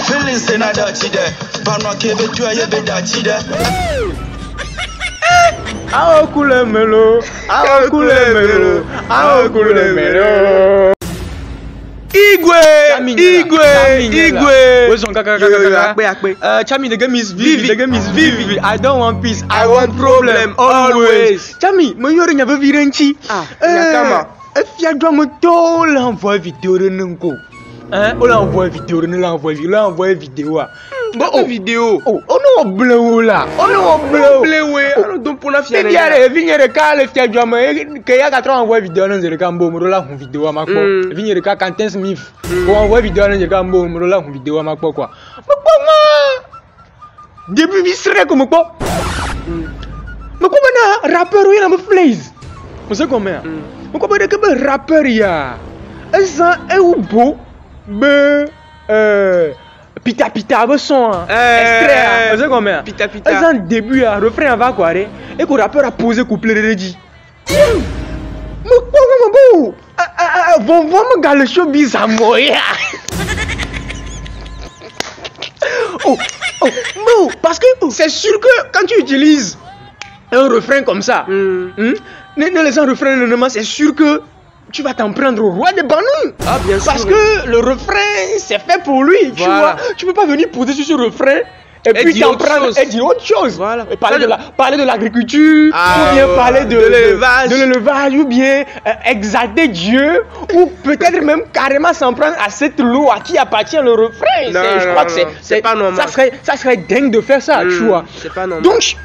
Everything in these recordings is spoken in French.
Feelings in a dirty there. Vanwa kebe tu a yebe dirty there. Ah coule melo, ah coule melo, ah coule melo. Igwe. Where's on kaka? Chami, the game is vivid. The game is vivid. I don't want peace. I want problem always. Chami, mon yori n'avait virenchi. Yakama. If you dois me tout l'envoyer vidéo de n'enko. Hein? On l'envoie vidéo, on l'envoie vidéo. Bon vidéo. Oh, on est bleu là. On est bleu. Alors donc pour la fière. Vigne de cas le fier doit me que y a 4 envoie vidéo dans le cambo, me là une vidéo à ma quoi. Vigne de cas quand 15 000. Pour envoyer vidéo dans le cambo, me là une vidéo à ma quoi. Début viscéré comme quoi. Mais comment un rappeur il a me flaise. Vous savez comment? Mais comment un rappeur il y a? Ça est où beau? Pita pita avec son extrait, vous savez combien? Pita pita. C'est un début, un refrain va quoi? Et que le rappeur a posé couplet de dit. Mais comment bon, me gars le showbiz à moi. Oh, parce que c'est sûr que quand tu utilises un refrain comme ça, les refrains, c'est sûr que tu vas t'en prendre au roi des Banous. Ah, bien sûr. Parce que le refrain, c'est fait pour lui. Tu vois, tu peux pas venir poser sur ce refrain et puis t'en prendre et dire autre chose. Voilà. Et parler de l'agriculture, ou bien parler de l'élevage, ou bien exalter Dieu, ou peut-être même carrément s'en prendre à cette loi à qui appartient le refrain. Je crois que c'est pas normal. Ça serait dingue de faire ça, tu vois. C'est pas normal. Donc,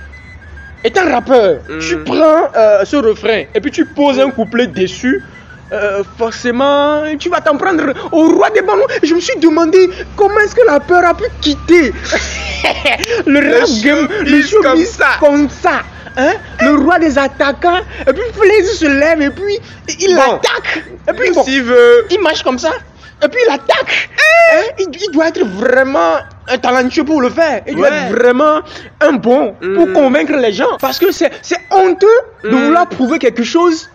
étant rappeur, tu prends ce refrain et puis tu poses un couplet dessus. Forcément, tu vas t'en prendre au roi des Banous. Je me suis demandé comment est-ce que la peur a pu quitter le rap game, le showbiz comme ça. Hein? Le roi des attaquants. Et puis Flaise se lève et puis il l'attaque. Et puis il marche comme ça. Et puis il attaque. Il doit être vraiment un talentueux pour le faire. Il doit être vraiment un bon pour convaincre les gens. Parce que c'est honteux de vouloir prouver quelque chose.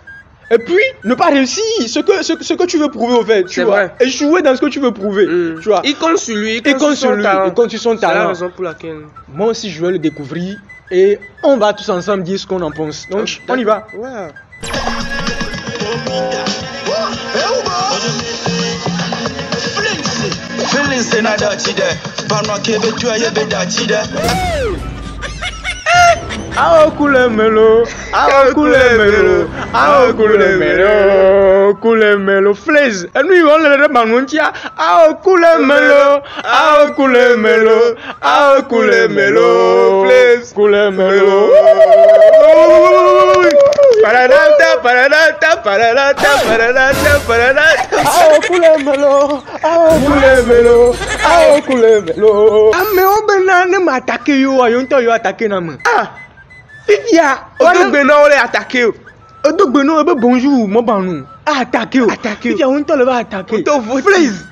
Et puis, ne pas réussir ce que tu veux prouver au fait, tu vois. Échouer dans ce que tu veux prouver, tu vois. Il compte sur lui, il compte sur son talent. C'est la raison pour laquelle. Moi aussi, je vais le découvrir et on va tous ensemble dire ce qu'on en pense. Donc, on y va. Feelings in a dirty there. Vanwa kebe tu a yebe dirty there. Ah coule melo, coule melo, Flaise. Et nous on le remanontia. Ah coule melo, Flaise, coule melo. Paradata. Ah coule melo. Ah mais on benane m'attaquer yo attaquer na main. Fifia, Odogbeno le attaqué. Odogbeno bonjour, mon banou. Attaqué. Fifia, on te le va attaquer. Flaise.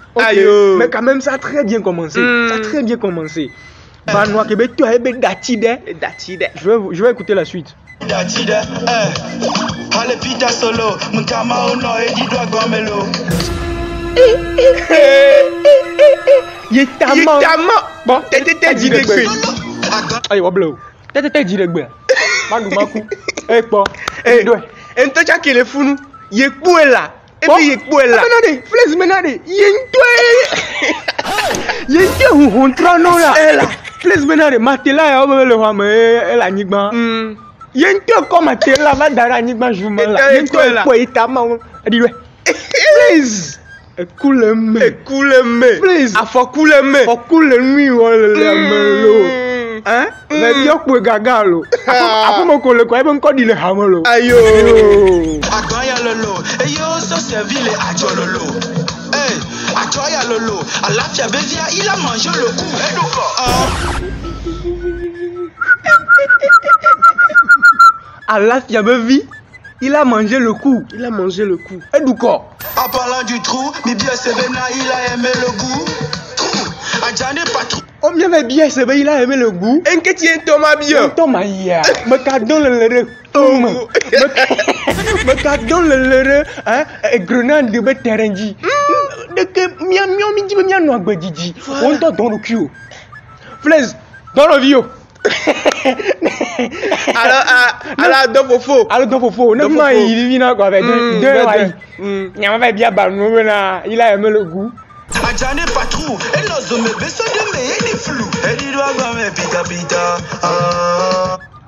Mais quand même ça a très bien commencé. Banois Québec, tu as datide. Je vais écouter la suite. Datide, allez pita solo, mkama ono edi doa gomelo. Yetama. Bon, t'es direct. Aïe, wablo. T'es direct. Mandou makou. Quoi? En toi qui le fou, yekbou est là. Et puis yekbou est là. Flaise menade. Yentoi ou hontrano là. Flaise menade. Matela ya obele hame la nigba. Yentoi comme matela va dara nigba jouma là. Yentoi quoi itama. Adi ouais. Flaise. Couleme. Flaise. Afokuleme. Fokuleme wala melo. Hein? Mais yo pour gagalo. Après mon collègue quoi ben ko di le hamelo. Ayo. Agoya lolo. E yo so servile ajo lolo. Ajoya lolo. Alafia bevia il a mangé le coup. Alafia bevi il a mangé le coup. Et du corps. En parlant du trou, mi bien Sebena il a aimé le goût. Adjane pas trop. On m'aimait bien, c'est bien, il a aimé le goût. Un que tu es Thomas bien. Thomas, me cadon le lere. Me cadon le lere, hein, et grenade de terrenji. de que mia mi dit mia no agbe didi. On t'a dans le cul. Flaise, dans le vieux. Alors, dans vos faux. Alors dans faux, non mais il vient quoi avec deux ouais. Il va bien balou là, il a aimé le goût. Ajane patrou, et nos hommes besoin de me et des flous. Et il doit me pita pita.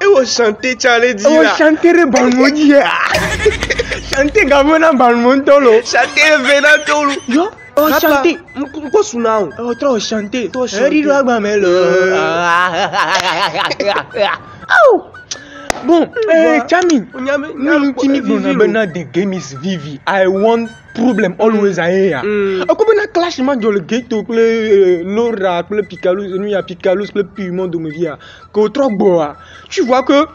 Et vous chantez, tu allais dire. On chanter le balmodi. Chanter gamona balmontolo. Chantez le venantolo. Yo, on chanter. Quoi sounao? Oh, trop chanter. Trop chanter. Il doit me le. Bon, Chami, the game is vivi. I want problem always here. Comme on a clash man dans le ghetto, le Laura, le Picalus, nous y a Picalus, le piment de me via, que trop beau. Tu vois que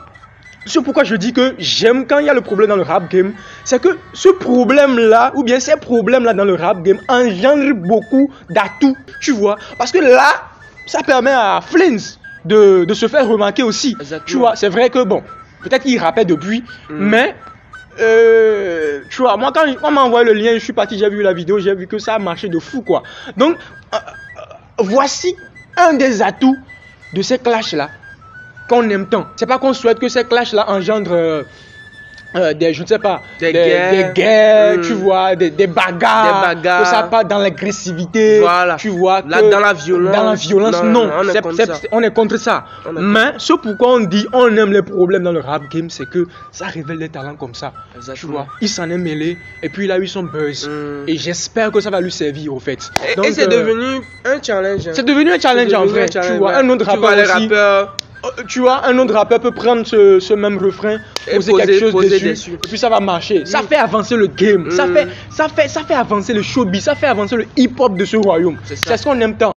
c'est pourquoi je dis que j'aime quand il y a le problème dans le rap game, c'est que ce problème là, ou bien ces problèmes là dans le rap game engendrent beaucoup d'atouts, tu vois, parce que là, ça permet à Flins de se faire remarquer aussi. Exactement. Tu vois, c'est vrai que bon, peut-être qu'il rappait depuis, mais tu vois, moi quand on m'a envoyé le lien, je suis parti, j'ai vu la vidéo, j'ai vu que ça a marché de fou quoi. Donc, voici un des atouts de ces clashs là qu'on aime tant. C'est pas qu'on souhaite que ces clashs là engendrent des, je ne sais pas, des guerres, tu vois, des bagarres, que ça part dans l'agressivité, voilà. Tu vois, là, dans la violence, non, on est contre ça. Mais ce pourquoi on dit on aime les problèmes dans le rap game, c'est que ça révèle des talents comme ça. Exactement. Tu vois, il s'en est mêlé et puis il a eu son buzz. Et j'espère que ça va lui servir au fait. Donc, et c'est devenu un challenge. C'est devenu un challenge en vrai. Tu vois, un autre rappeur aussi. Tu vois, un autre rappeur peut prendre ce même refrain, poser quelque chose dessus, et puis ça va marcher. Ça fait avancer le game, ça fait avancer le showbiz, ça fait avancer le hip-hop de ce royaume. C'est ce qu'on aime tant.